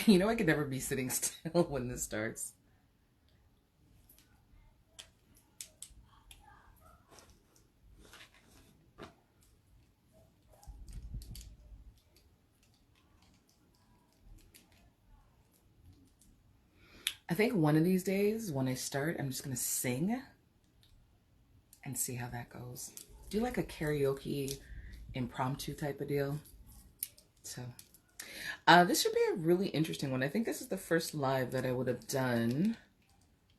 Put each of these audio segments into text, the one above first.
You know, I could never be sitting still when this starts. I think one of these days when I start, I'm just going to sing and see how that goes. Do like a karaoke impromptu type of deal. So, this should be a really interesting one. I think this is the first live that I would have done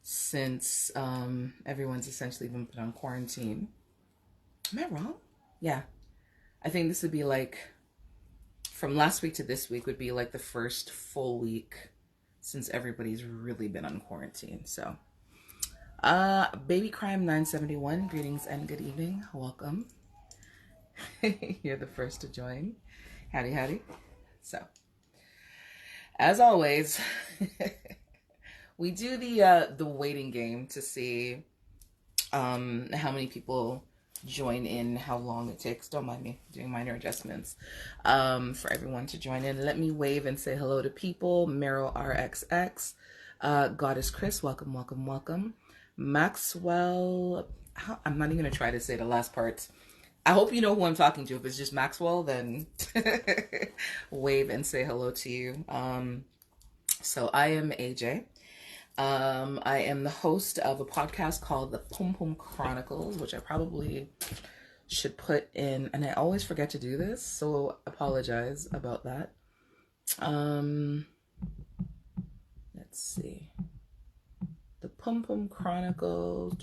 since everyone's essentially been put on quarantine. Am I wrong? Yeah. I think this would be like, from last week to this week would be like the first full week since everybody's really been on quarantine. So, Baby Crime 971, greetings and good evening. Welcome. You're the first to join. Howdy, howdy. So, as always, we do the waiting game to see how many people join in, how long it takes. Don't mind me doing minor adjustments for everyone to join in. Let me wave and say hello to people. Meryl RXX, Goddess Chris, welcome, welcome, welcome. Maxwell, I'm not even gonna try to say the last part. I hope you know who I'm talking to. If it's just Maxwell, then wave and say hello to you. So I am AJ. I am the host of a podcast called the Pum Pum Chronicles, which I probably should put in, and I always forget to do this, so apologize about that. Let's see. The Pum Pum Chronicles.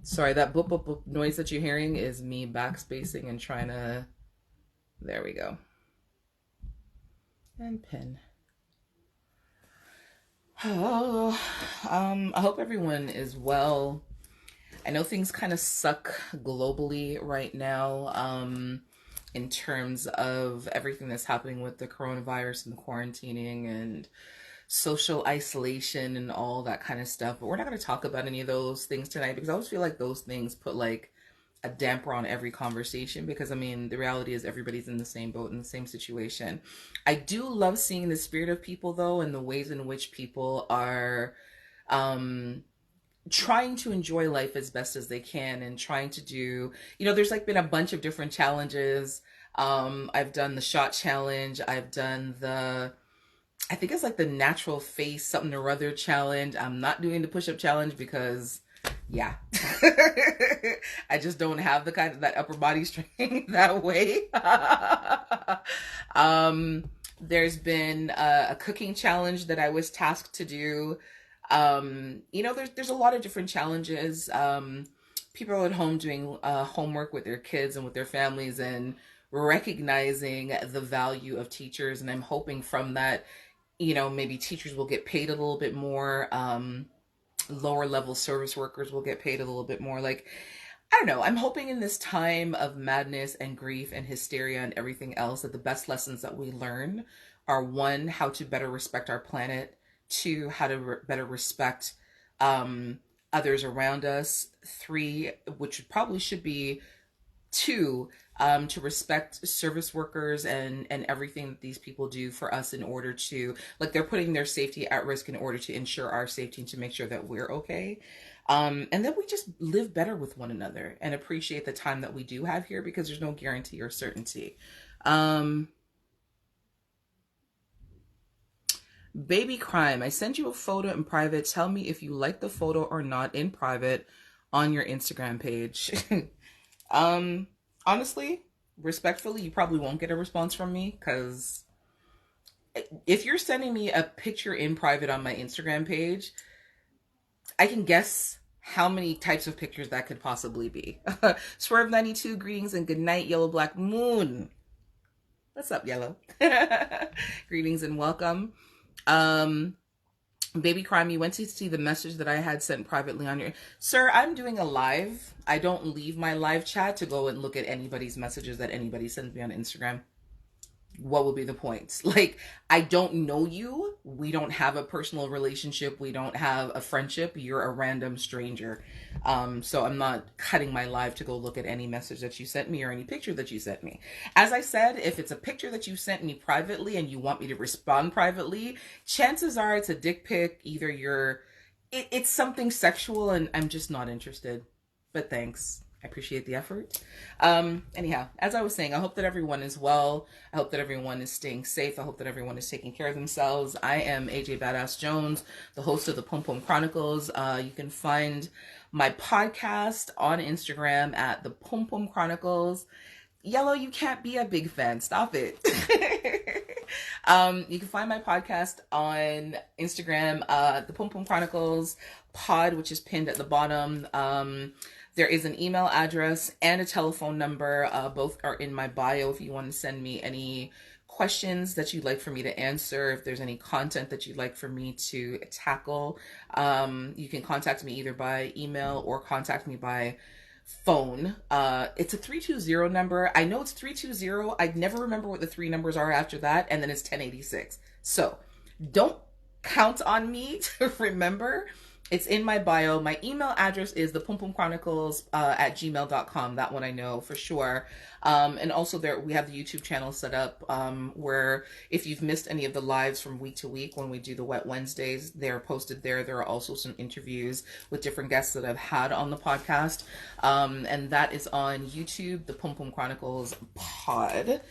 Sorry, that boop boop boop noise that you're hearing is me backspacing and trying to... There we go. And pin. Oh, I hope everyone is well. I know things kind of suck globally right now, in terms of everything that's happening with the coronavirus and the quarantining and social isolation and all that kind of stuff. But we're not going to talk about any of those things tonight because I always feel like those things put like a damper on every conversation, because I mean, the reality is everybody's in the same boat, in the same situation. I do love seeing the spirit of people though, and the ways in which people are trying to enjoy life as best as they can, and trying to do, you know, there's like been a bunch of different challenges. I've done the shot challenge. I've done I think it's like the natural face something or other challenge. I'm not doing the push-up challenge because yeah, I just don't have the kind of that upper body strength that way. There's been a cooking challenge that I was tasked to do. You know, there's a lot of different challenges. People are at home doing homework with their kids and with their families, and recognizing the value of teachers. And I'm hoping from that, you know, maybe teachers will get paid a little bit more. Lower level service workers will get paid a little bit more. Like, I don't know. I'm hoping in this time of madness and grief and hysteria and everything else that the best lessons that we learn are, one, how to better respect our planet, two, how to better respect others around us, three, which probably should be two, to respect service workers and everything that these people do for us in order to, like, they're putting their safety at risk in order to ensure our safety and to make sure that we're okay. And then we just live better with one another and appreciate the time that we do have here, because there's no guarantee or certainty. Baby Crime, I sent you a photo in private. Tell me if you like the photo or not in private on your Instagram page. Honestly, respectfully, you probably won't get a response from me, because if you're sending me a picture in private on my Instagram page, I can guess how many types of pictures that could possibly be. Swerve92, greetings and good night, Yellow Black Moon. What's up, Yellow? Greetings and welcome. Baby Crime, you went to see the message that I had sent privately on your... Sir, I'm doing a live. I don't leave my live chat to go and look at anybody's messages that anybody sends me on Instagram. what would be the point? Like, I don't know you. We don't have a personal relationship. We don't have a friendship. You're a random stranger. So I'm not cutting my live to go look at any message that you sent me or any picture that you sent me. As I said, if it's a picture that you sent me privately and you want me to respond privately, chances are it's a dick pic. Either it's something sexual and I'm just not interested. But thanks. I appreciate the effort. Anyhow, as I was saying, I hope that everyone is well. I hope that everyone is staying safe. I hope that everyone is taking care of themselves. I am AJ Badass Jones, the host of the Pum Pum Chronicles. You can find my podcast on Instagram at the Pum Pum Chronicles. Yellow, you can't be a big fan. Stop it. You can find my podcast on Instagram, the Pum Pum Chronicles pod, which is pinned at the bottom. There is an email address and a telephone number. Both are in my bio if you want to send me any questions that you'd like for me to answer. If there's any content that you'd like for me to tackle, you can contact me either by email or contact me by phone. It's a 320 number. I know it's 320. I never remember what the three numbers are after that. And then it's 1086. So don't count on me to remember. It's in my bio. My email address is thepumpumchronicles at gmail.com. That one I know for sure. And also there we have the YouTube channel set up where if you've missed any of the lives from week to week when we do the Wet Wednesdays, they're posted there. There are also some interviews with different guests that I've had on the podcast. And that is on YouTube, the Pum Pum Chronicles pod.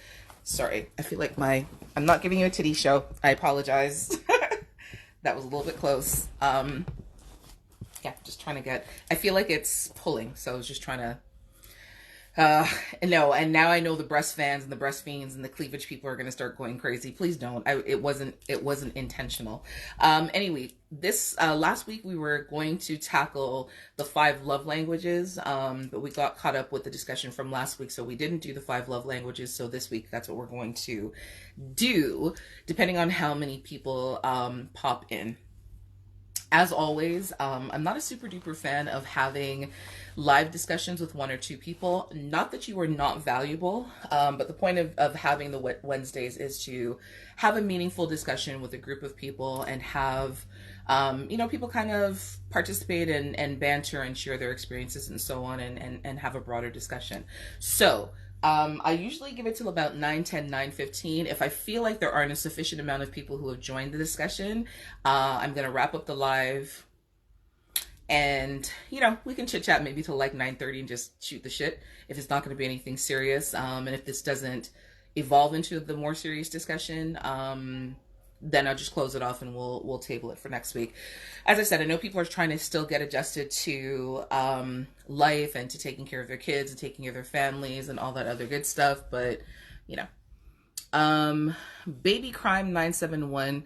Sorry, I feel like I'm not giving you a titty show. I apologize. That was a little bit close. Yeah, just trying to I feel like it's pulling, so I was just trying to, no, and now I know the breast fans and the breast fiends and the cleavage people are going to start going crazy. Please don't. It wasn't intentional. Anyway, this, last week we were going to tackle the 5 love languages, but we got caught up with the discussion from last week, so we didn't do the 5 love languages, so this week that's what we're going to do, depending on how many people, pop in. As always, I'm not a super duper fan of having live discussions with 1 or 2 people. Not that you are not valuable, but the point of having the Wednesdays is to have a meaningful discussion with a group of people and have, people kind of participate and banter and share their experiences and so on and have a broader discussion. So, I usually give it till about 9:10, 9:15. If I feel like there aren't a sufficient amount of people who have joined the discussion, I'm going to wrap up the live and, we can chit chat maybe till like 9:30 and just shoot the shit if it's not going to be anything serious. And if this doesn't evolve into the more serious discussion, then I'll just close it off and we'll table it for next week. As I said, I know people are trying to still get adjusted to life and to taking care of their kids and taking care of their families and all that other good stuff, but Baby Crime 971,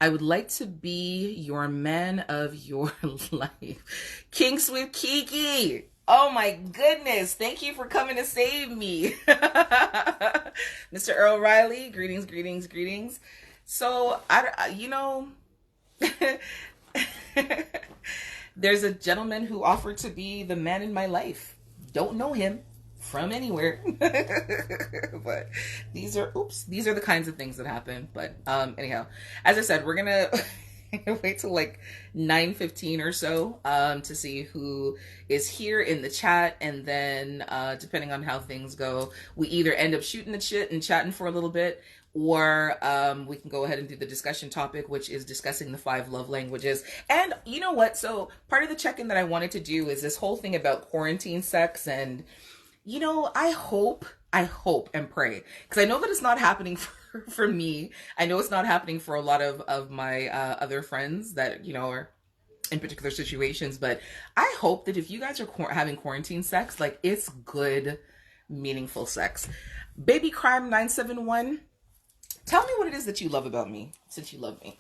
I would like to be your man of your life. Kinks with Kiki. Oh my goodness. Thank you for coming to save me. Mr. Earl Riley, greetings. So, there's a gentleman who offered to be the man in my life. Don't know him from anywhere. But these are the kinds of things that happen. But anyhow, as I said, we're going to wait till like 9:15 or so to see who is here in the chat. And then depending on how things go, we either end up shooting the shit and chatting for a little bit, or we can go ahead and do the discussion topic, which is discussing the 5 love languages. And you know what? So part of the check-in that I wanted to do is this whole thing about quarantine sex. And, I hope and pray, because I know that it's not happening for me. I know it's not happening for a lot of my other friends that, are in particular situations. But I hope that if you guys are having quarantine sex, like, it's good, meaningful sex. Baby Crime 971. Tell me what it is that you love about me, since you love me.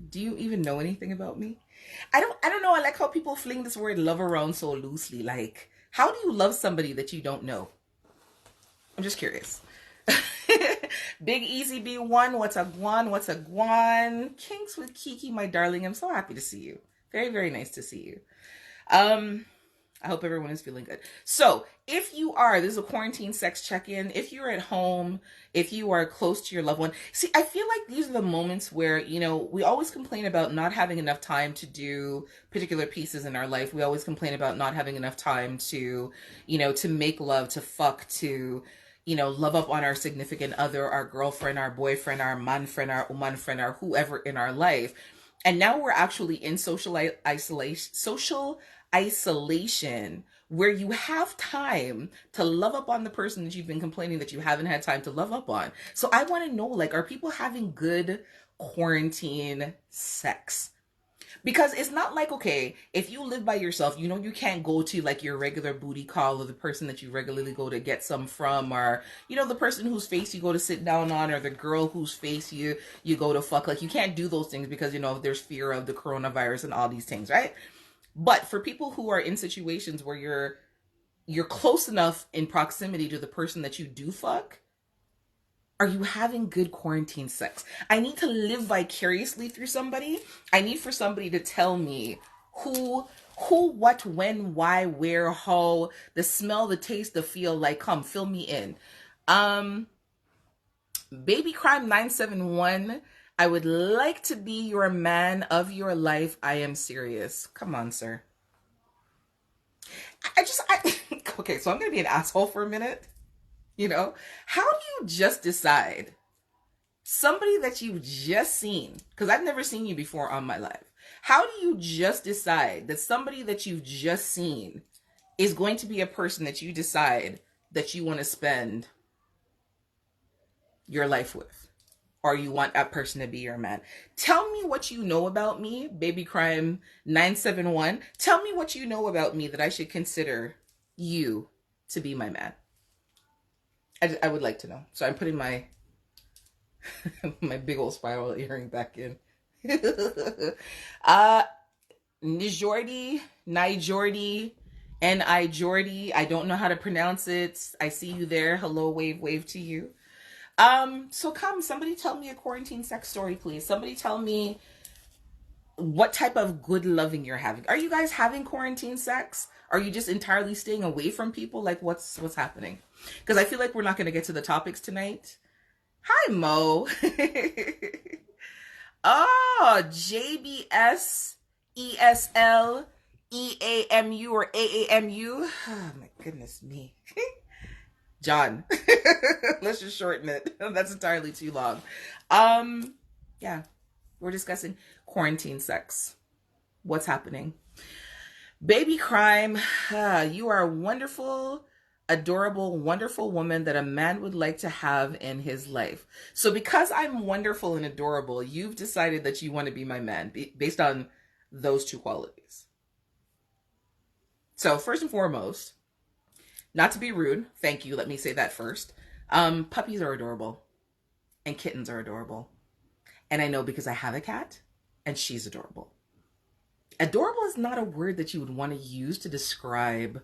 Do you even know anything about me? I don't know. I like how people fling this word love around so loosely. Like, how do you love somebody that you don't know? I'm just curious. Big Easy B1, what's a guan? Kinks with Kiki, my darling. I'm so happy to see you. Very, very nice to see you. I hope everyone is feeling good. So, if you are, this is a quarantine sex check in. If you're at home, if you are close to your loved one, see, I feel like these are the moments where, we always complain about not having enough time to do particular pieces in our life. We always complain about not having enough time to, to make love, to fuck, to, love up on our significant other, our girlfriend, our boyfriend, our man friend, our woman friend, our whoever in our life. And now we're actually in social isolation where you have time to love up on the person that you've been complaining that you haven't had time to love up on. So I want to know, like, are people having good quarantine sex? Because it's not like, okay, if you live by yourself, you can't go to like your regular booty call or the person that you regularly go to get some from, or, the person whose face you go to sit down on, or the girl whose face you go to fuck. Like, you can't do those things because, there's fear of the coronavirus and all these things, right? But for people who are in situations where you're close enough in proximity to the person that you do fuck, are you having good quarantine sex? I need to live vicariously through somebody. I need for somebody to tell me who, what, when, why, where, how, the smell, the taste, the feel. Like, come, fill me in. Baby Crime 971. I would like to be your man of your life. I am serious. Come on, sir. Okay, so I'm going to be an asshole for a minute. How do you just decide somebody that you've just seen, because I've never seen you before on my life, how do you just decide that somebody that you've just seen is going to be a person that you decide that you want to spend your life with, or you want that person to be your man? Tell me what you know about me, Baby Crime 971. Tell me what you know about me that I should consider you to be my man. I would like to know. So I'm putting my my big old spiral earring back in. Nijordi, Nijordi, N-I Jordy. I don't know how to pronounce it. I see you there. Hello, wave to you. So come, somebody tell me a quarantine sex story, please. Somebody tell me what type of good loving you're having. Are you guys having quarantine sex? Are you just entirely staying away from people? Like, what's happening? Because I feel like we're not going to get to the topics tonight. Hi, Mo. Oh, JBS ESL EAMU or AAMU. Oh, my goodness me. John. Let's just shorten it. That's entirely too long. Yeah. We're discussing quarantine sex. What's happening? Baby Crime, you are a wonderful, adorable, wonderful woman that a man would like to have in his life. So because I'm wonderful and adorable, you've decided that you want to be my man based on those two qualities. So first and foremost, not to be rude, thank you, let me say that first. Puppies are adorable and kittens are adorable. And I know because I have a cat and she's adorable. Adorable is not a word that you would want to use to describe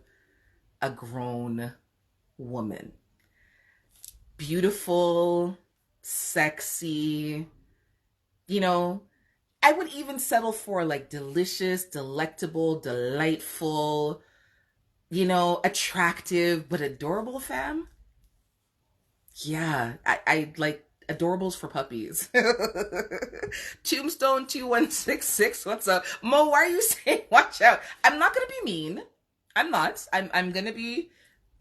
a grown woman. Beautiful, sexy, I would even settle for like delicious, delectable, delightful, attractive, but adorable, fam. Yeah, I like adorables for puppies. Tombstone 2166, what's up? Mo, why are you saying watch out? I'm not gonna be mean. I'm not. I'm gonna be,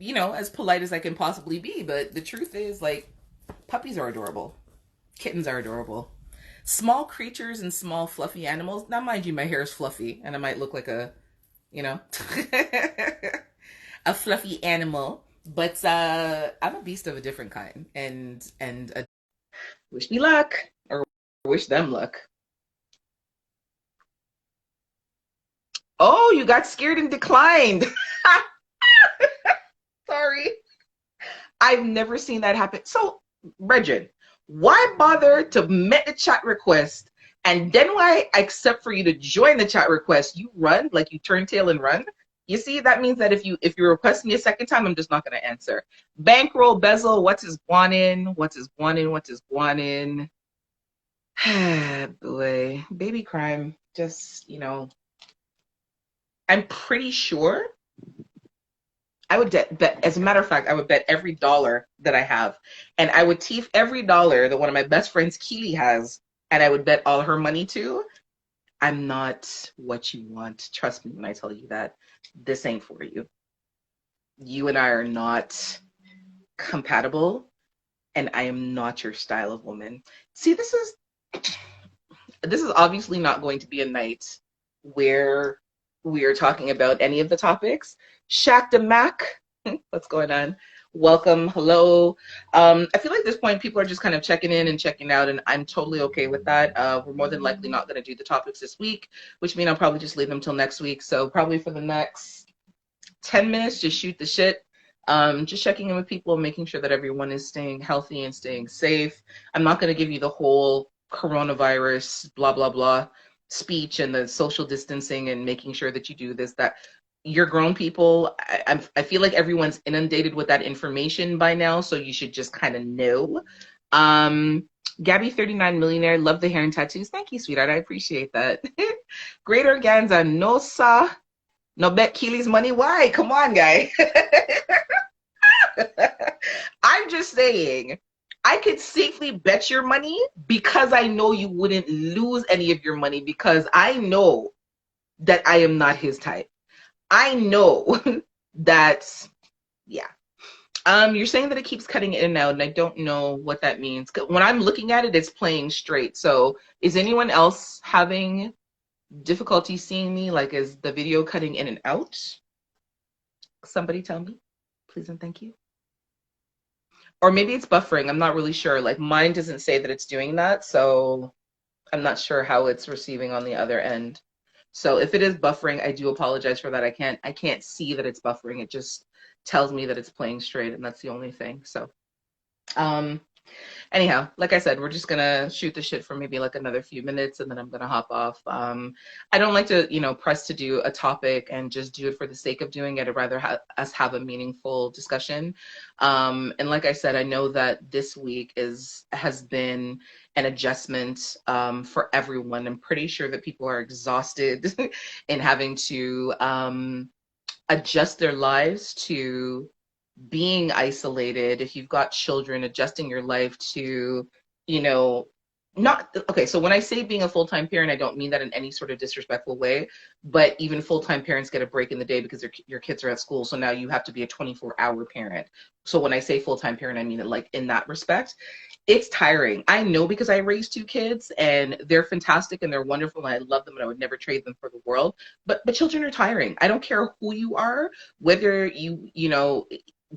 as polite as I can possibly be. But the truth is, like, puppies are adorable. Kittens are adorable. Small creatures and small fluffy animals. Now, mind you, my hair is fluffy, and I might look like a, a fluffy animal. But I'm a beast of a different kind, and wish me luck, or wish them luck. Oh, you got scared and declined. Sorry. I've never seen that happen. So, Bridget, why bother to make the chat request, and then why accept for you to join the chat request? You run, like you turn tail and run. You see, that means that if you're requesting me a second time, I'm just not going to answer. Bankroll, bezel, what is guanin? What is guanin? What is guanin? Boy, Baby Crime, just, I'm pretty sure I would bet, as a matter of fact, I would bet every dollar that I have. And I would teeth every dollar that one of my best friends, Keely, has. And I would bet all her money too. I'm not what you want. Trust me when I tell you that. This ain't for you. You and I are not compatible, and I am not your style of woman. See, this is obviously not going to be a night where we are talking about any of the topics. Shaq the Mac, what's going on? Welcome, hello. I feel like at this point people are just kind of checking in and checking out, and I'm totally okay with that. We're more than likely not going to do the topics this week, which means I'll probably just leave them till next week. So probably for the next 10 minutes, just shoot the shit. Just checking in with people, making sure that everyone is staying healthy and staying safe. I'm not going to give you the whole coronavirus, blah, blah, blah speech and the social distancing and making sure that you do this, that. You're grown people. I feel like everyone's inundated with that information by now, so you should just kind of know. Gabby 39 millionaire, love the hair and tattoos. Thank you, sweetheart. I appreciate that. Great organza, no sa. No bet Keely's money. Why? Come on, guy. I'm just saying, I could safely bet your money because I know you wouldn't lose any of your money because I know that I am not his type. I know that, yeah. You're saying that it keeps cutting in and out, and I don't know what that means. When I'm looking at it, it's playing straight. So is anyone else having difficulty seeing me? Like, is the video cutting in and out? Somebody tell me, please and thank you. Or maybe it's buffering. I'm not really sure. Like, mine doesn't say that it's doing that, so I'm not sure how it's receiving on the other end. So if it is buffering, I do apologize for that. I can't see that it's buffering. It just tells me that it's playing straight, and that's the only thing. So anyhow, like I said, we're just gonna shoot the shit for maybe like another few minutes, and then I'm gonna hop off. I don't like to, press to do a topic and just do it for the sake of doing it. I'd rather us have a meaningful discussion. And like I said, I know that this week has been an adjustment for everyone. I'm pretty sure that people are exhausted in having to adjust their lives to being isolated. If you've got children, adjusting your life to, not okay. So when I say being a full-time parent, I don't mean that in any sort of disrespectful way, but even full-time parents get a break in the day because your kids are at school. So now you have to be a 24-hour parent. So when I say full-time parent, I mean it like in that respect. It's tiring. I know because I raised two kids and they're fantastic and they're wonderful and I love them and I would never trade them for the world. But children are tiring. I don't care who you are, whether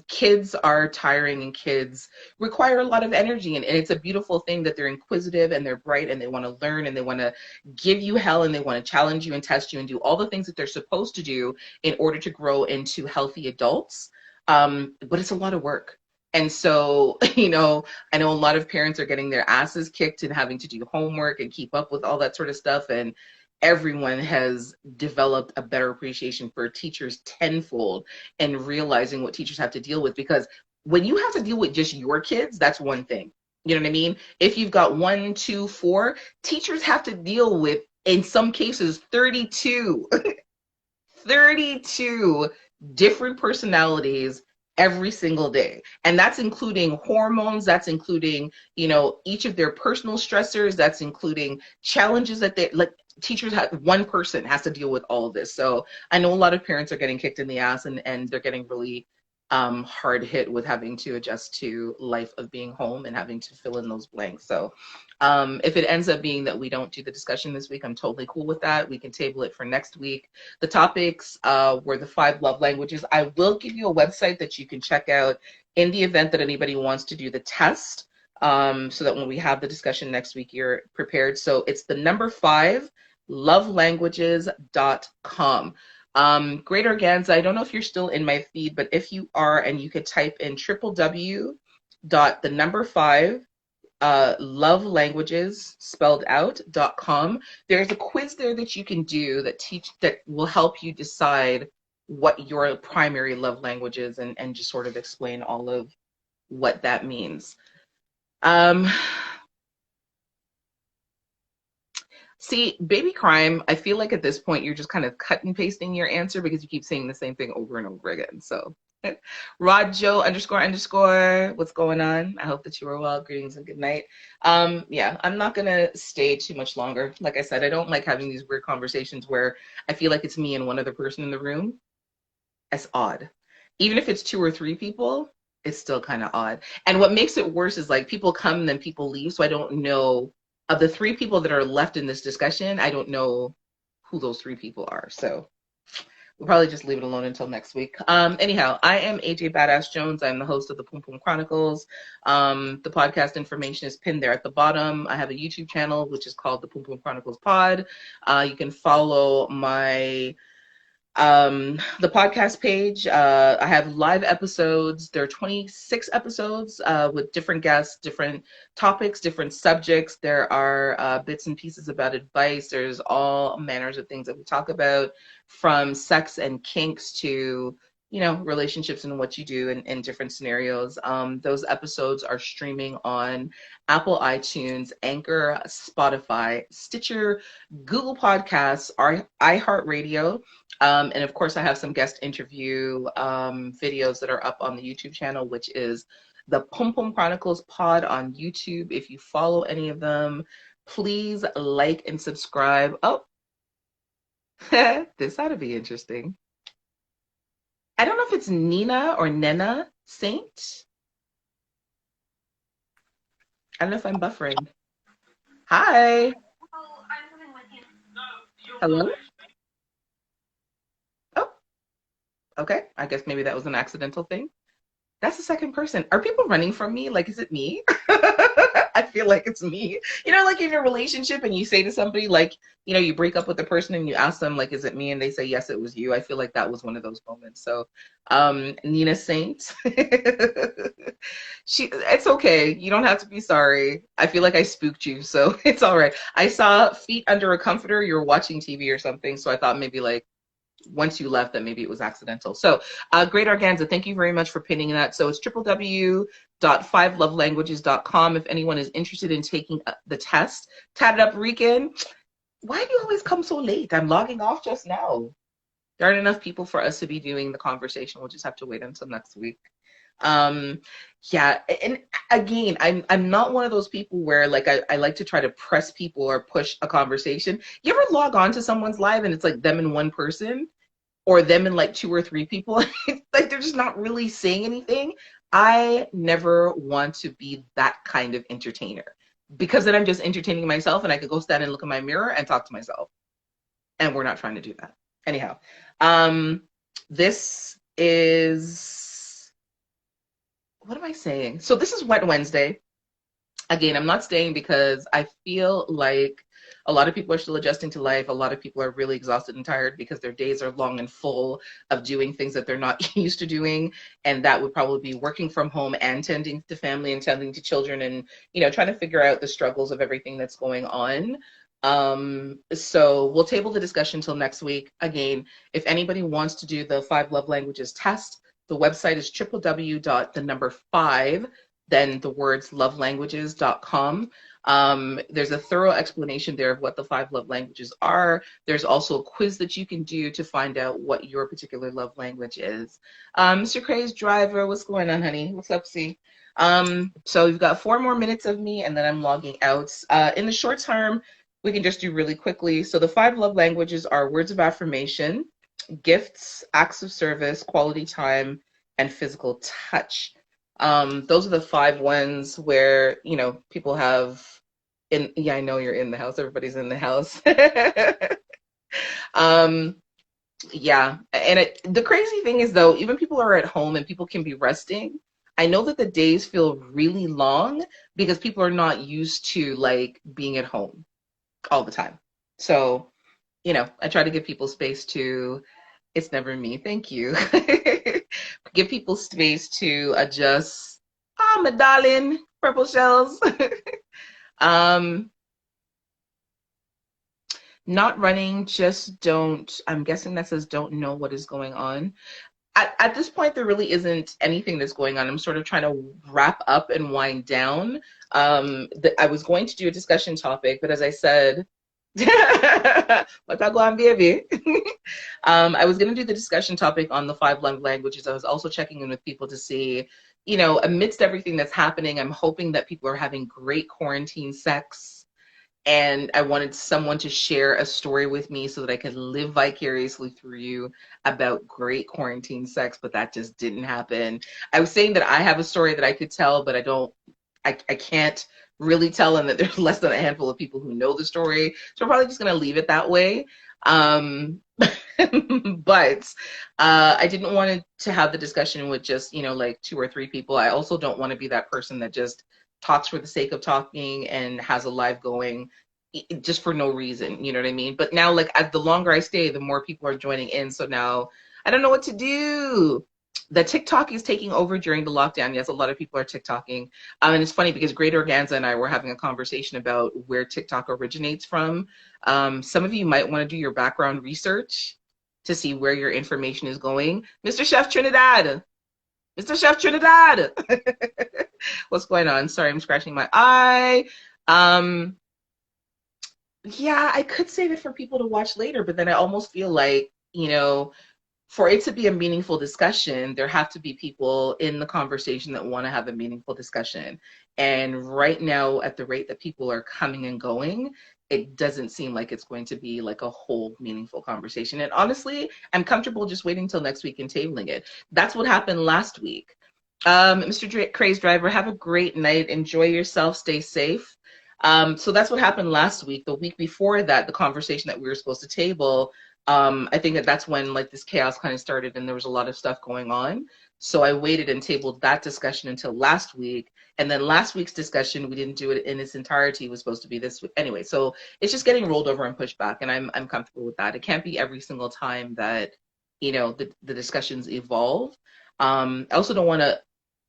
kids are tiring and kids require a lot of energy, and it's a beautiful thing that they're inquisitive and they're bright and they want to learn and they want to give you hell and they want to challenge you and test you and do all the things that they're supposed to do in order to grow into healthy adults. But it's a lot of work. And so, I know a lot of parents are getting their asses kicked and having to do homework and keep up with all that sort of stuff. And everyone has developed a better appreciation for teachers tenfold and realizing what teachers have to deal with, because when you have to deal with just your kids, that's one thing. You know what I mean? If you've got 1, 2, 4, teachers have to deal with, in some cases, 32 32 different personalities every single day. And that's including hormones, that's including, each of their personal stressors, that's including challenges that they like. Teachers have, one person has to deal with all of this. So I know a lot of parents are getting kicked in the ass and they're getting really hard hit with having to adjust to life of being home and having to fill in those blanks. So if it ends up being that we don't do the discussion this week, I'm totally cool with that. We can table it for next week. The topics were the 5 love languages. I will give you a website that you can check out in the event that anybody wants to do the test, so that when we have the discussion next week, you're prepared. So it's the number 5 lovelanguages.com. Great Organza, I don't know if you're still in my feed, but if you are, and you could type in www.5 love languages spelled out.com. There's a quiz there that you can do that will help you decide what your primary love language is, and just sort of explain all of what that means. See, baby crime, I feel like at this point you're just kind of cut and pasting your answer because you keep saying the same thing over and over again. So Rod Joe ___. What's going on? I hope that you are well. Greetings and good night. Yeah, I'm not gonna stay too much longer. Like I said, I don't like having these weird conversations where I feel like it's me and one other person in the room. That's odd. Even if it's two or three people, it's still kind of odd. And what makes it worse is like people come and then people leave. So I don't know of the three people that are left in this discussion, I don't know who those three people are. So we'll probably just leave it alone until next week. Anyhow, I am AJ Badass Jones. I'm the host of the Poom Poom Chronicles. The podcast information is pinned there at the bottom. I have a YouTube channel, which is called the Poom Poom Chronicles Pod. You can follow my the podcast page. I have live episodes. There are 26 episodes with different guests, different topics, different subjects. There are bits and pieces about advice. There's all manners of things that we talk about, from sex and kinks to, you know, relationships and what you do in different scenarios. Those episodes are streaming on Apple iTunes, Anchor, Spotify, Stitcher, Google Podcasts, iHeartRadio. And of course, I have some guest interview videos that are up on the YouTube channel, which is the Poom Poom Chronicles Pod on YouTube. If you follow any of them, please like and subscribe. Oh, this ought to be interesting. I don't know if it's Nina or Nena Saint. I don't know if I'm buffering. Hi. Hello? Oh, okay. I guess maybe that was an accidental thing. That's the second person. Are people running from me? Like, is it me? I feel like it's me. You know, like in a relationship and you say to somebody, like, you know, you break up with the person and you ask them, like, is it me? And they say, yes, it was you. I feel like that was one of those moments. So, Nina Saint, it's okay. You don't have to be sorry. I feel like I spooked you. So it's all right. I saw feet under a comforter. You were watching TV or something. So I thought maybe like, once you left that maybe it was accidental. So Great Organza, thank you very much for pinning that. So it's www.5lovelanguages.com if anyone is interested in taking the test. Tatted Up Rican, why do you always come so late? I'm logging off just now. There aren't enough people for us to be doing the conversation. We'll just have to wait until next week. Yeah, and again, I'm not one of those people where like I like to try to press people or push a conversation. You ever log on to someone's live and it's like them and one person, or them and like two or three people? Like they're just not really saying anything. I never want to be that kind of entertainer, because then I'm just entertaining myself and I could go stand and look in my mirror and talk to myself. And we're not trying to do that. Anyhow, this is, what am I saying? So this is Wet Wednesday. Again, I'm not staying because I feel like a lot of people are still adjusting to life. A lot of people are really exhausted and tired because their days are long and full of doing things that they're not used to doing. And that would probably be working from home and tending to family and tending to children and, you know, trying to figure out the struggles of everything that's going on. So we'll table the discussion till next week. Again, if anybody wants to do the 5 love languages test, the website is www.5 then the words lovelanguages.com. There's a thorough explanation there of what the 5 love languages are. There's also a quiz that you can do to find out what your particular love language is. Mr. Craze Driver, what's going on, honey? What's up, C? So you've got 4 more minutes of me, and then I'm logging out. In the short term, we can just do really quickly. So the 5 love languages are words of affirmation, gifts, acts of service, quality time, and physical touch. Those are the 5 ones where, you know, people have yeah, I know you're in the house. Everybody's in the house. um, yeah. And the crazy thing is though, even people are at home and people can be resting. I know that the days feel really long because people are not used to like being at home all the time. So, you know, I try to give people space to, it's never me, thank you. Give people space to adjust. Ah, my darling, purple shells. um, Not running, just don't, I'm guessing that says don't know what is going on. At this point, there really isn't anything that's going on. I'm sort of trying to wrap up and wind down. I was going to do a discussion topic, but as I said, What I go on, baby? I was going to do the discussion topic on the 5 languages. I was also checking in with people to see, amidst everything that's happening, I'm hoping that people are having great quarantine sex. And I wanted someone to share a story with me so that I could live vicariously through you about great quarantine sex, but that just didn't happen. I was saying that I have a story that I could tell, but I can't really tell, and that there's less than a handful of people who know the story. So I'm probably just going to leave it that way. But I didn't want to have the discussion with just, like 2 or 3 people. I also don't want to be that person that just talks for the sake of talking and has a live going just for no reason. You know what I mean? But now, like, the longer I stay, the more people are joining in. So now I don't know what to do. The TikTok is taking over during the lockdown. Yes, a lot of people are TikToking. And it's funny because Great Organza and I were having a conversation about where TikTok originates from. Some of you might want to do your background research to see where your information is going. Mr. Chef Trinidad. Mr. Chef Trinidad. What's going on? Sorry, I'm scratching my eye. Yeah, I could save it for people to watch later, but then I almost feel like, for it to be a meaningful discussion, there have to be people in the conversation that want to have a meaningful discussion. And right now, at the rate that people are coming and going, it doesn't seem like it's going to be like a whole meaningful conversation. And honestly, I'm comfortable just waiting till next week and tabling it. That's what happened last week. Mr. Craze Driver, have a great night. Enjoy yourself. Stay safe. So that's what happened last week. The week before that, the conversation that we were supposed to table, I think that's when like this chaos kind of started and there was a lot of stuff going on. So I waited and tabled that discussion until last week. And then last week's discussion, we didn't do it in its entirety. It was supposed to be this week. Anyway, so it's just getting rolled over and pushed back. And I'm comfortable with that. It can't be every single time that, the discussions evolve. I also don't want to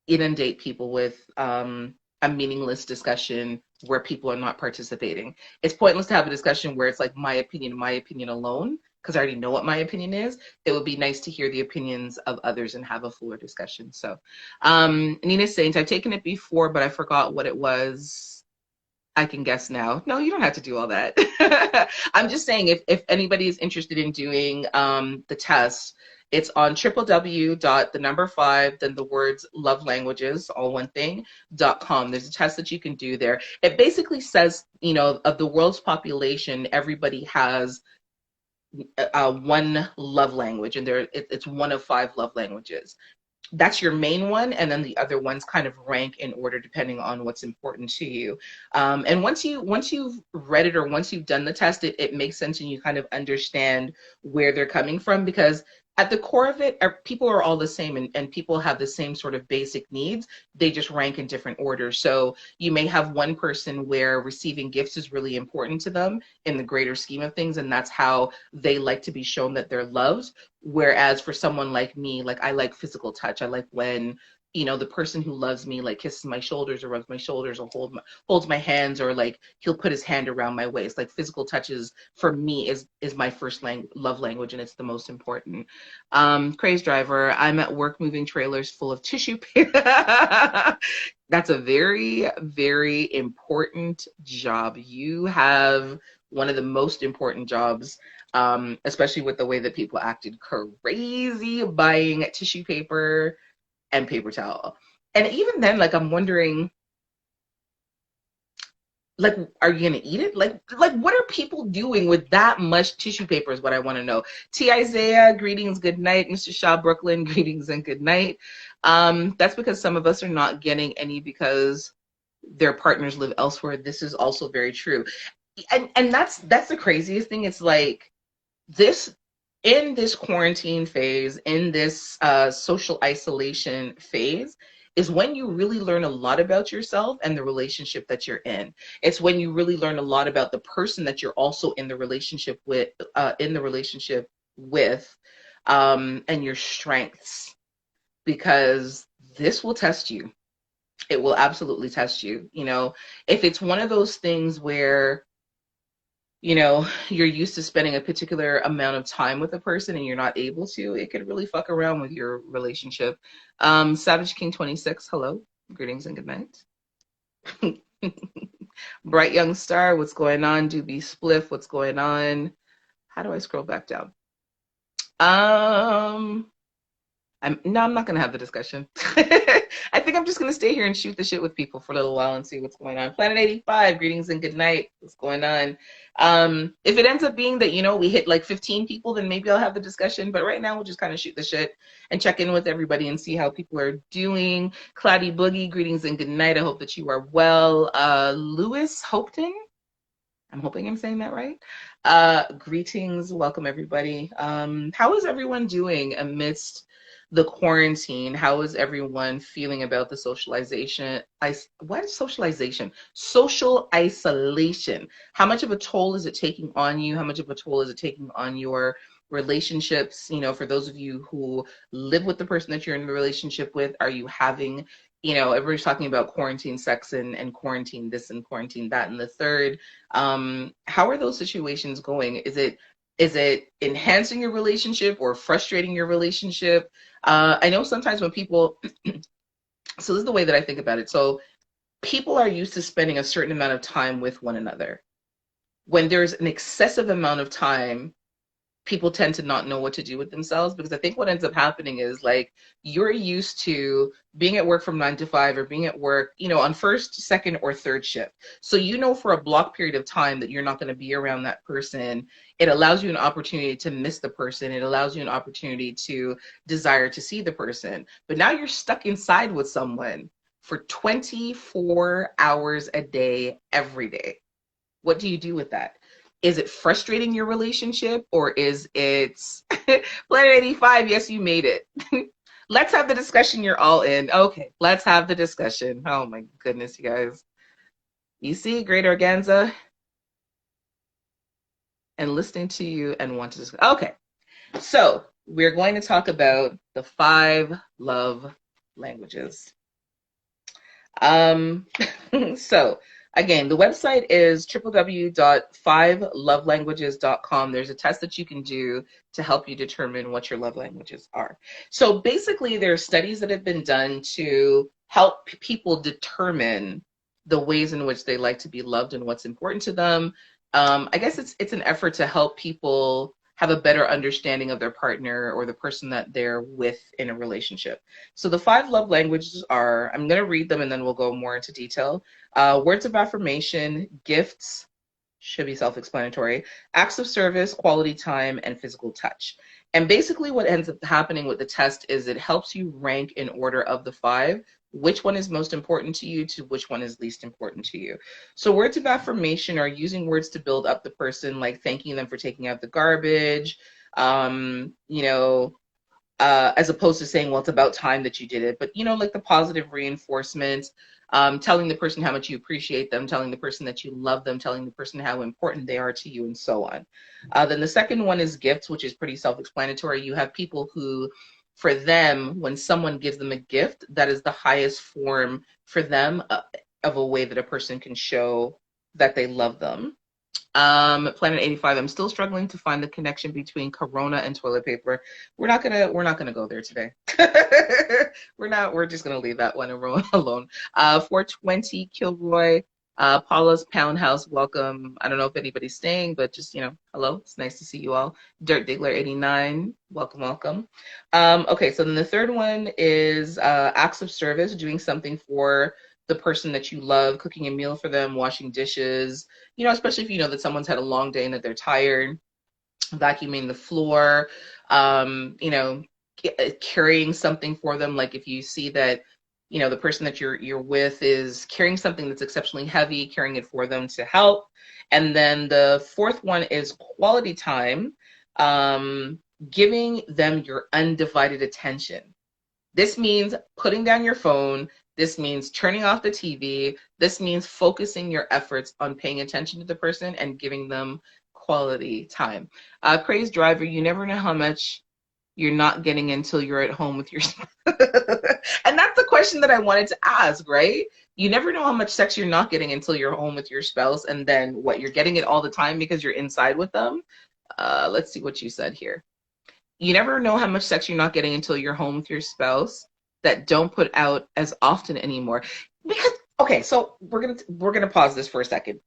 inundate people with a meaningless discussion where people are not participating. It's pointless to have a discussion where it's like my opinion alone, because I already know what my opinion is. It would be nice to hear the opinions of others and have a fuller discussion. So Nina's saying, I've taken it before, but I forgot what it was. I can guess now. No, you don't have to do all that. I'm just saying if anybody is interested in doing the test, it's on www.5, then the words love languages, all one thing, .com. There's a test that you can do there. It basically says, of the world's population, everybody has one love language, and it's one of 5 love languages. That's your main one, and then the other ones kind of rank in order depending on what's important to you. And once you've read it or once you've done the test, it makes sense and you kind of understand where they're coming from, because at the core of it, people are all the same, and people have the same sort of basic needs. They just rank in different orders. So you may have one person where receiving gifts is really important to them in the greater scheme of things, and that's how they like to be shown that they're loved. Whereas for someone like me, like I like physical touch. I like when, the person who loves me like kisses my shoulders or rubs my shoulders or holds my hands, or like he'll put his hand around my waist. Like physical touches for me is my first love language, and it's the most important. Craze Driver, I'm at work moving trailers full of tissue paper. That's a very, very important job. You have one of the most important jobs, especially with the way that people acted crazy buying tissue paper and paper towel. And even then, like, I'm wondering, like, are you gonna eat it? Like what are people doing with that much tissue paper is what I want to know. T. Isaiah, greetings, good night. Mr. Shaw, Brooklyn, greetings and good night. That's because some of us are not getting any because their partners live elsewhere. This is also very true. And that's the craziest thing. It's like this in this quarantine phase, in this social isolation phase, is when you really learn a lot about yourself and the relationship that you're in. It's when you really learn a lot about the person that you're also in the relationship with, and your strengths, because this will test you. It will absolutely test you. If it's one of those things where you're used to spending a particular amount of time with a person and you're not able to, it could really fuck around with your relationship. Savage King 26, hello, greetings and good night. Bright Young Star, what's going on? Doobie Spliff, what's going on? How do I scroll back down? I'm not gonna have the discussion. I think I'm just gonna stay here and shoot the shit with people for a little while and see what's going on. Planet 85, greetings and good night. What's going on? If it ends up being that, we hit like 15 people, then maybe I'll have the discussion. But right now we'll just kind of shoot the shit and check in with everybody and see how people are doing. Cloudy Boogie, greetings and good night. I hope that you are well. Lewis Hopeton, I'm hoping I'm saying that right. Greetings, welcome everybody. How is everyone doing amidst the quarantine? How is everyone feeling about the socialization? What is socialization? Social isolation. How much of a toll is it taking on you? How much of a toll is it taking on your relationships? For those of you who live with the person that you're in a relationship with, are you having, everybody's talking about quarantine sex and quarantine this and quarantine that and the third. How are those situations going? Is it enhancing your relationship or frustrating your relationship? I know sometimes when people, so this is the way that I think about it. So people are used to spending a certain amount of time with one another. When there's an excessive amount of time, people tend to not know what to do with themselves, because I think what ends up happening is, like, you're used to being at work from 9 to 5 or being at work, on first, second, or third shift. So, for a block period of time that you're not going to be around that person. It allows you an opportunity to miss the person. It allows you an opportunity to desire to see the person. But now you're stuck inside with someone for 24 hours a day, every day. What do you do with that? Is it frustrating your relationship, or is it Planet 85? Yes, you made it. Let's have the discussion. You're all in. Okay, let's have the discussion. Oh my goodness, you guys. You see, Great Organza, and listening to you and want to discuss. Okay, so we're going to talk about the 5 love languages. So again, the website is www.5lovelanguages.com. There's a test that you can do to help you determine what your love languages are. So basically, there are studies that have been done to help people determine the ways in which they like to be loved and what's important to them. I guess it's an effort to help people have a better understanding of their partner or the person that they're with in a relationship. So the 5 love languages are, I'm going to read them and then we'll go more into detail. Words of affirmation, gifts, should be self-explanatory, acts of service, quality time, and physical touch. And basically what ends up happening with the test is it helps you rank in order of the 5, which one is most important to you to which one is least important to you. So words of affirmation are using words to build up the person, like thanking them for taking out the garbage, as opposed to saying, well, it's about time that you did it. But, like the positive reinforcement, telling the person how much you appreciate them, telling the person that you love them, telling the person how important they are to you, and so on. Then the second one is gifts, which is pretty self-explanatory. You have people who, for them, when someone gives them a gift, that is the highest form for them of a way that a person can show that they love them. Planet 85, I'm still struggling to find the connection between Corona and toilet paper. We're not gonna go there today. We're just gonna leave that one alone. 420 Kilroy, Paula's Poundhouse, welcome. I don't know if anybody's staying, but just, hello, it's nice to see you all. Dirt Diggler 89, welcome. Okay, so then the third one is acts of service, doing something for the person that you love, cooking a meal for them, washing dishes, especially if you know that someone's had a long day and that they're tired, vacuuming the floor, carrying something for them. Like if you see that, the person that you're with is carrying something that's exceptionally heavy, carrying it for them to help. And then the fourth one is quality time, giving them your undivided attention. This means putting down your phone. This means turning off the TV. This means focusing your efforts on paying attention to the person and giving them quality time. Crazed Driver, you never know how much you're not getting until you're at home with your spouse. And that's the question that I wanted to ask, right? You never know how much sex you're not getting until you're home with your spouse, and then what, you're getting it all the time because you're inside with them? Let's see what you said here. You never know how much sex you're not getting until you're home with your spouse that don't put out as often anymore. Because, Okay, so we're gonna pause this for a second.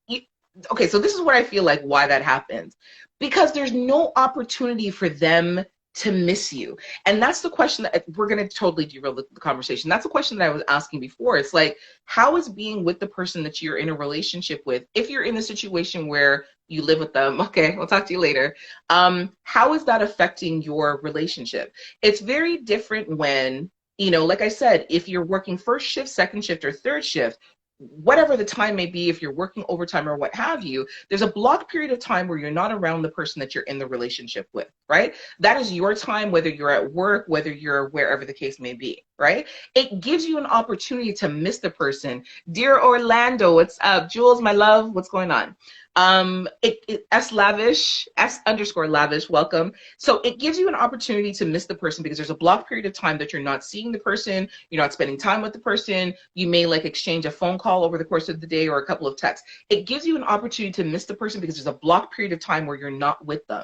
Okay, so this is what I feel like why that happens. Because there's no opportunity for them to miss you. And that's the question that we're gonna totally derail the conversation. That's the question that I was asking before. It's like, how is being with the person that you're in a relationship with, if you're in a situation where you live with them, okay, we'll talk to you later. How is that affecting your relationship? It's very different when, like I said, if you're working first shift, second shift, or third shift, whatever the time may be, if you're working overtime or what have you, there's a block period of time where you're not around the person that you're in the relationship with, right? That is your time, whether you're at work, whether you're wherever the case may be, right? It gives you an opportunity to miss the person. Dear Orlando, what's up? Jules, my love, what's going on? S lavish, S_lavish, welcome. So it gives you an opportunity to miss the person because there's a block period of time that you're not seeing the person, you're not spending time with the person. You may like exchange a phone call over the course of the day or a couple of texts. It gives you an opportunity to miss the person because there's a block period of time where you're not with them.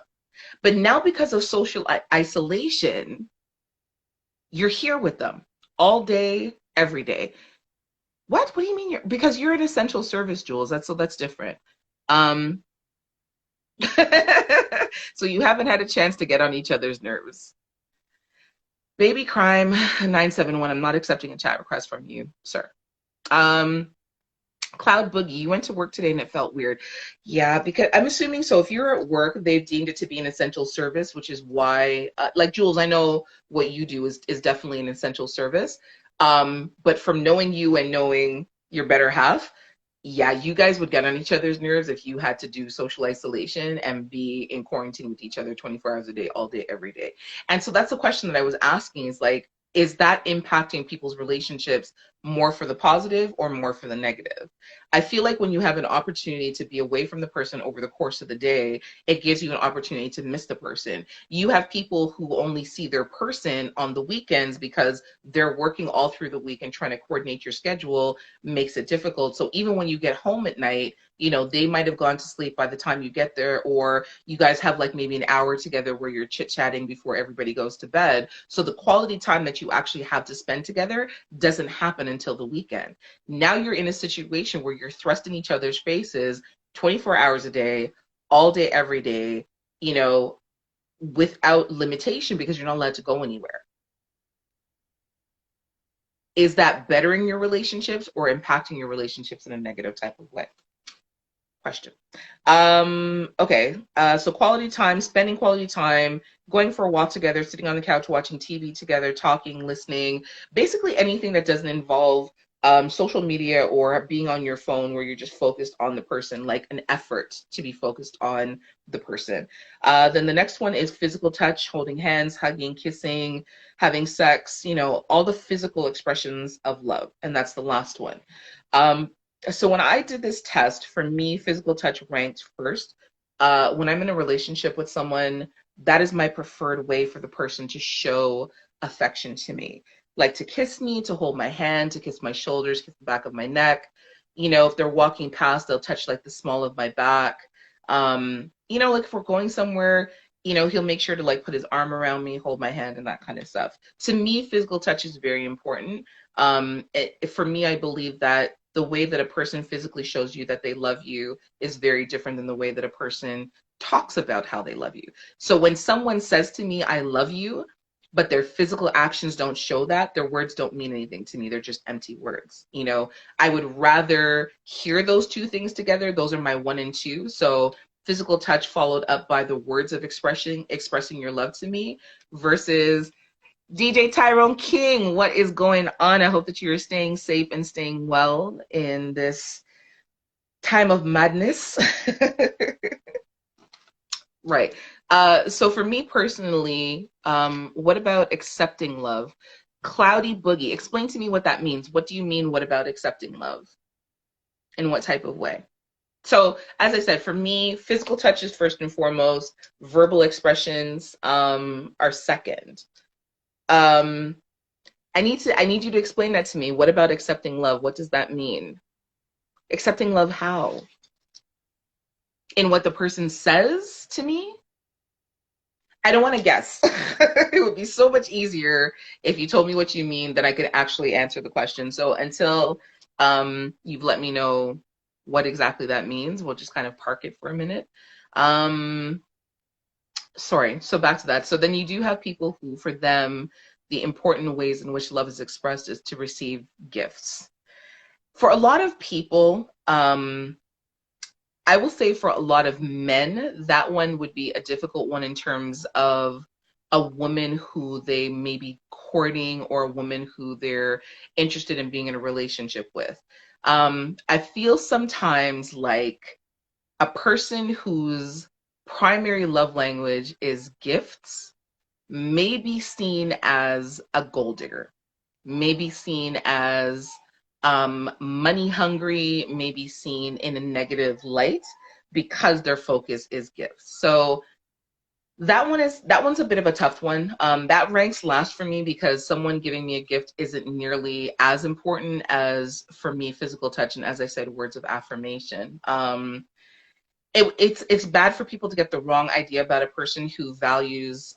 But now because of social isolation, you're here with them all day, every day. What do you mean? Because you're an essential service, Jules. That's different. Um, so you haven't had a chance to get on each other's nerves. Baby crime 971. I'm not accepting a chat request from you, sir. Cloud Boogie, you went to work today and it felt weird. Yeah, because I'm assuming so. If you're at work, they've deemed it to be an essential service, which is why, like Jules, I know what you do is definitely an essential service. But from knowing you and knowing your better half, yeah, you guys would get on each other's nerves if you had to do social isolation and be in quarantine with each other 24 hours a day, all day, every day. And so that's the question that I was asking is like, is that impacting people's relationships more for the positive or more for the negative? I feel like when you have an opportunity to be away from the person over the course of the day, it gives you an opportunity to miss the person. You have people who only see their person on the weekends because they're working all through the week and trying to coordinate your schedule makes it difficult. So even when you get home at night, they might have gone to sleep by the time you get there, or you guys have like maybe an hour together where you're chit-chatting before everybody goes to bed. So the quality time that you actually have to spend together doesn't happen until the weekend. Now you're in a situation where you're thrust in each other's faces 24 hours a day, all day, every day, without limitation because you're not allowed to go anywhere. Is that bettering your relationships or impacting your relationships in a negative type of way? Question. Okay. So quality time, spending quality time, going for a walk together, sitting on the couch, watching TV together, talking, listening, basically anything that doesn't involve social media or being on your phone where you're just focused on the person, like an effort to be focused on the person. Then the next one is physical touch, holding hands, hugging, kissing, having sex, all the physical expressions of love. And that's the last one. So when I did this test, for me, physical touch ranked first. When I'm in a relationship with someone, that is my preferred way for the person to show affection to me. Like to kiss me, to hold my hand, to kiss my shoulders, kiss the back of my neck. If they're walking past, they'll touch like the small of my back. Like if we're going somewhere, he'll make sure to like put his arm around me, hold my hand, and that kind of stuff. To me, physical touch is very important. For me, I believe that the way that a person physically shows you that they love you is very different than the way that a person talks about how they love you. So when someone says to me, I love you, but their physical actions don't show that, their words don't mean anything to me. They're just empty words. I would rather hear those two things together. Those are my 1 and 2. So physical touch followed up by the words of expressing your love to me versus DJ Tyrone King, what is going on? I hope that you're staying safe and staying well in this time of madness. Right. So for me personally, what about accepting love? Cloudy Boogie, explain to me what that means. What do you mean, what about accepting love? In what type of way? So as I said, for me, physical touch is first and foremost. Verbal expressions are second. I need you to explain that to me. What about accepting love? What does that mean? Accepting love how? In what the person says to me? I don't want to guess. It would be so much easier if you told me what you mean that I could actually answer the question. So until You've let me know what exactly that means. We'll just kind of park it for a minute. Um, Sorry, so back to that. So then you do have people who, for them, the important ways in which love is expressed is to receive gifts. For a lot of people, I will say for a lot of men, that one would be a difficult one in terms of a woman who they may be courting or a woman who they're interested in being in a relationship with. I feel sometimes like a person whose primary love language is gifts may be seen as a gold digger, may be seen as money hungry, may be seen in a negative light because their focus is gifts. So that one's a bit of a tough one. That ranks last for me because someone giving me a gift isn't nearly as important as for me physical touch and, as I said, words of affirmation. It's bad for people to get the wrong idea about a person who values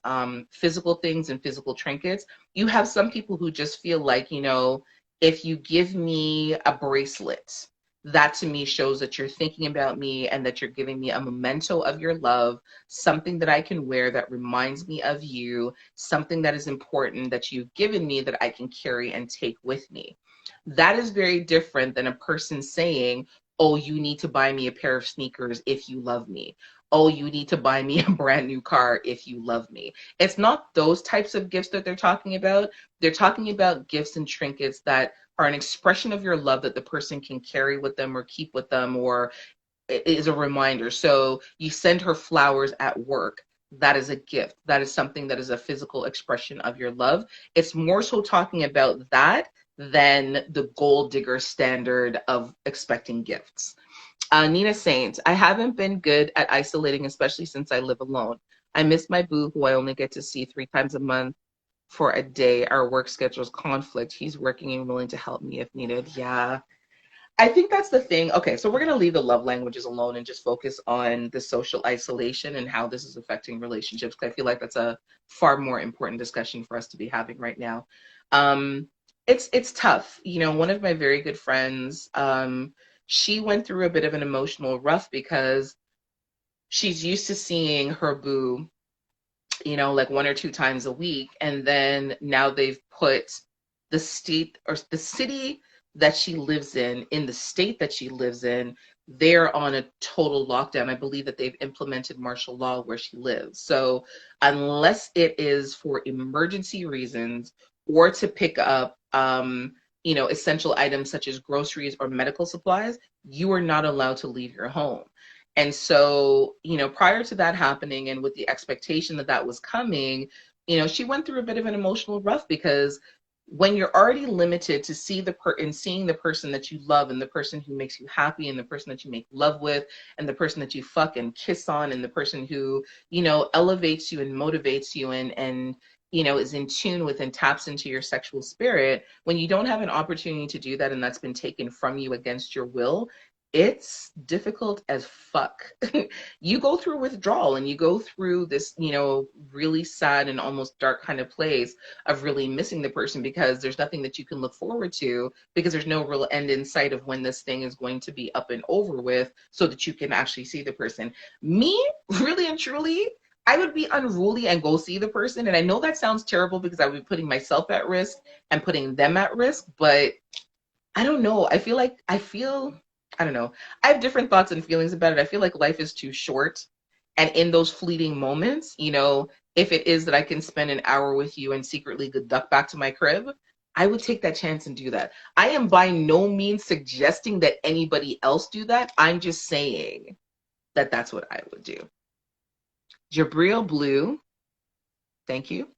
physical things and physical trinkets. You have some people who just feel like, if you give me a bracelet, that to me shows that you're thinking about me and that you're giving me a memento of your love, something that I can wear that reminds me of you, something that is important that you've given me that I can carry and take with me. That is very different than a person saying, oh, you need to buy me a pair of sneakers if you love me. Oh, you need to buy me a brand new car if you love me. It's not those types of gifts that they're talking about. They're talking about gifts and trinkets that are an expression of your love that the person can carry with them or keep with them or is a reminder. So you send her flowers at work. That is a gift. That is something that is a physical expression of your love. It's more so talking about that than the gold digger standard of expecting gifts. Nina Saint, I haven't been good at isolating, especially since I live alone. I miss my boo, who I only get to see 3 times a month for a day. Our work schedules conflict. He's working and willing to help me if needed. Yeah. I think that's the thing. Okay, so we're going to leave the love languages alone and just focus on the social isolation and how this is affecting relationships. 'Cause I feel like that's a far more important discussion for us to be having right now. Um, it's tough. One of my very good friends, she went through a bit of an emotional rough because she's used to seeing her boo, like 1 or 2 times a week, and then now they've put the state or the city that she lives in the state that she lives in, they're on a total lockdown. I believe that they've implemented martial law where she lives. So unless it is for emergency reasons or to pick up, essential items such as groceries or medical supplies, you are not allowed to leave your home. And so, prior to that happening and with the expectation that that was coming, she went through a bit of an emotional rough because when you're already limited to seeing the person that you love and the person who makes you happy and the person that you make love with and the person that you fuck and kiss on and the person who, elevates you and motivates you and is in tune with and taps into your sexual spirit, when you don't have an opportunity to do that and that's been taken from you against your will, it's difficult as fuck. You go through withdrawal and you go through this, really sad and almost dark kind of place of really missing the person because there's nothing that you can look forward to because there's no real end in sight of when this thing is going to be up and over with so that you can actually see the person. Me, really and truly, I would be unruly and go see the person. And I know that sounds terrible because I would be putting myself at risk and putting them at risk, but I don't know. I don't know. I have different thoughts and feelings about it. I feel like life is too short. And in those fleeting moments, if it is that I can spend an hour with you and secretly duck back to my crib, I would take that chance and do that. I am by no means suggesting that anybody else do that. I'm just saying that that's what I would do. Jabril Blue, thank you.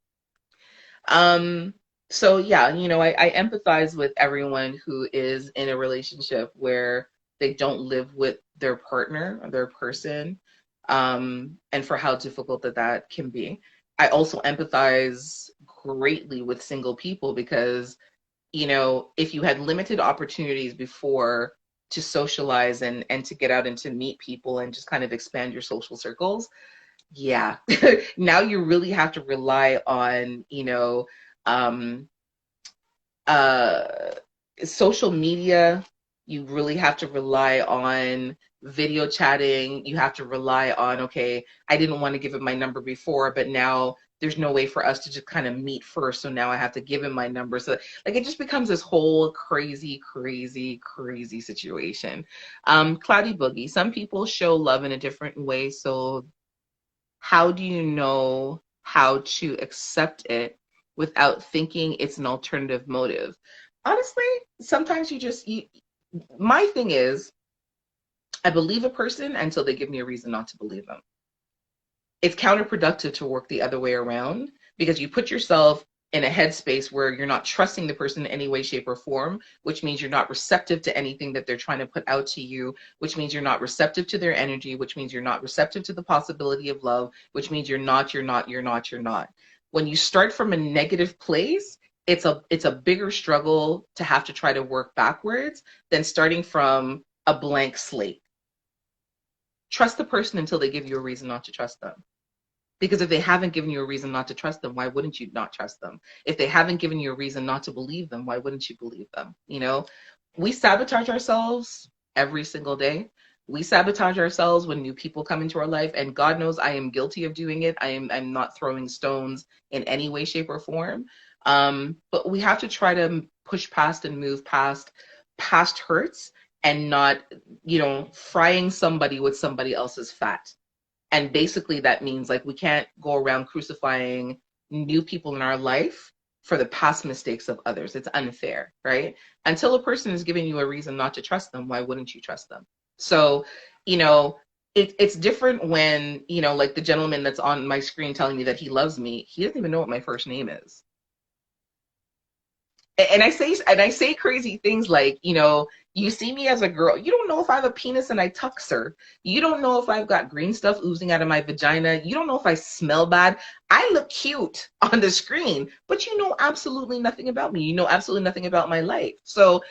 So yeah, I empathize with everyone who is in a relationship where they don't live with their partner or their person, and for how difficult that can be. I also empathize greatly with single people because, if you had limited opportunities before to socialize and to get out and to meet people and just kind of expand your social circles, yeah, now you really have to rely on, um, social media You really have to rely on video chatting. You have to rely on, okay, I didn't want to give him my number before, but now there's no way for us to just kind of meet first. So now I have to give him my number. So like it just becomes this whole crazy, crazy, crazy situation. Cloudy Boogie. Some people show love in a different way. So how do you know how to accept it without thinking it's an alternative motive? Honestly, sometimes my thing is, I believe a person until they give me a reason not to believe them. It's counterproductive to work the other way around because you put yourself in a headspace where you're not trusting the person in any way, shape, or form, which means you're not receptive to anything that they're trying to put out to you, which means you're not receptive to their energy, which means you're not receptive to the possibility of love, which means you're not. When you start from a negative place, it's a bigger struggle to have to try to work backwards than starting from a blank slate. Trust the person until they give you a reason not to trust them. Because if they haven't given you a reason not to trust them, why wouldn't you not trust them? If they haven't given you a reason not to believe them, why wouldn't you believe them? You know, we sabotage ourselves every single day. We sabotage ourselves when new people come into our life, and God knows I am guilty of doing it. I'm not throwing stones in any way, shape, or form. But we have to try to push past and move past hurts and not, frying somebody with somebody else's fat. And basically that means like we can't go around crucifying new people in our life for the past mistakes of others. It's unfair, right? Until a person is giving you a reason not to trust them, why wouldn't you trust them? So, it's different when, like the gentleman that's on my screen telling me that he loves me, he doesn't even know what my first name is. And I say crazy things like, you see me as a girl. You don't know if I have a penis and I tuck, sir. You don't know if I've got green stuff oozing out of my vagina. You don't know if I smell bad. I look cute on the screen, but you know absolutely nothing about me. You know absolutely nothing about my life. So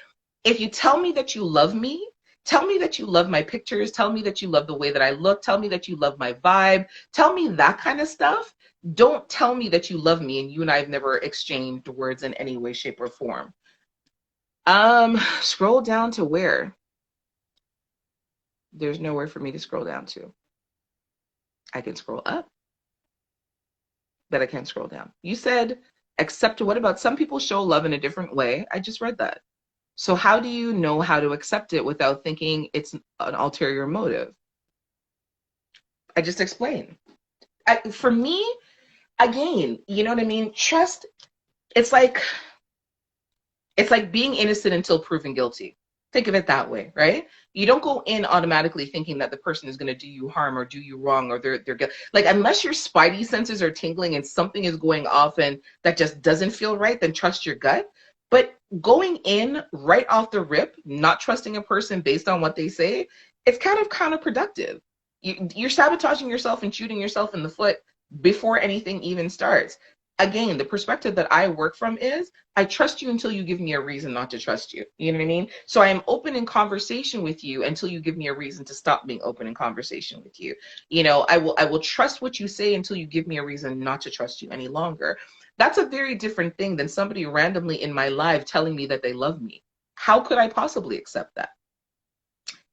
if you tell me that you love me, tell me that you love my pictures, tell me that you love the way that I look, tell me that you love my vibe, tell me that kind of stuff. Don't tell me that you love me and you and I have never exchanged words in any way, shape, or form. Scroll down to where? There's nowhere for me to scroll down to. I can scroll up, but I can't scroll down. You said, accept, what about some people show love in a different way? I just read that. So how do you know how to accept it without thinking it's an ulterior motive? I just explained. For me, again, you know what I mean? Trust, it's like being innocent until proven guilty. Think of it that way, right? You don't go in automatically thinking that the person is going to do you harm or do you wrong or they're like, unless your spidey senses are tingling and something is going off and that just doesn't feel right, then trust your gut. But going in right off the rip, not trusting a person based on what they say, it's kind of counterproductive. You're sabotaging yourself and shooting yourself in the foot before anything even starts. Again, the perspective that I work from is I trust you until you give me a reason not to trust you. You know what I mean? So I am open in conversation with you until you give me a reason to stop being open in conversation with you. I will trust what you say until you give me a reason not to trust you any longer. That's a very different thing than somebody randomly in my life telling me that they love me. How could I possibly accept that?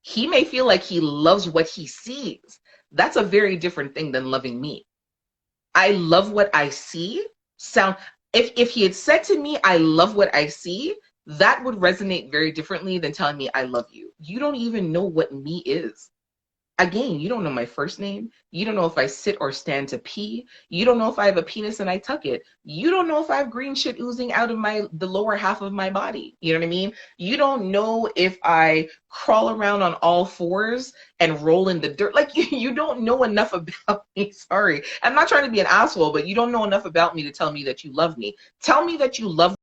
He may feel like he loves what he sees. That's a very different thing than loving me. I love what I see. If he had said to me, I love what I see, that would resonate very differently than telling me I love you. You don't even know what me is. Again, you don't know my first name. You don't know if I sit or stand to pee. You don't know if I have a penis and I tuck it. You don't know if I have green shit oozing out of the lower half of my body. You know what I mean? You don't know if I crawl around on all fours and roll in the dirt. Like, you don't know enough about me. Sorry. I'm not trying to be an asshole, but you don't know enough about me to tell me that you love me. Tell me that you love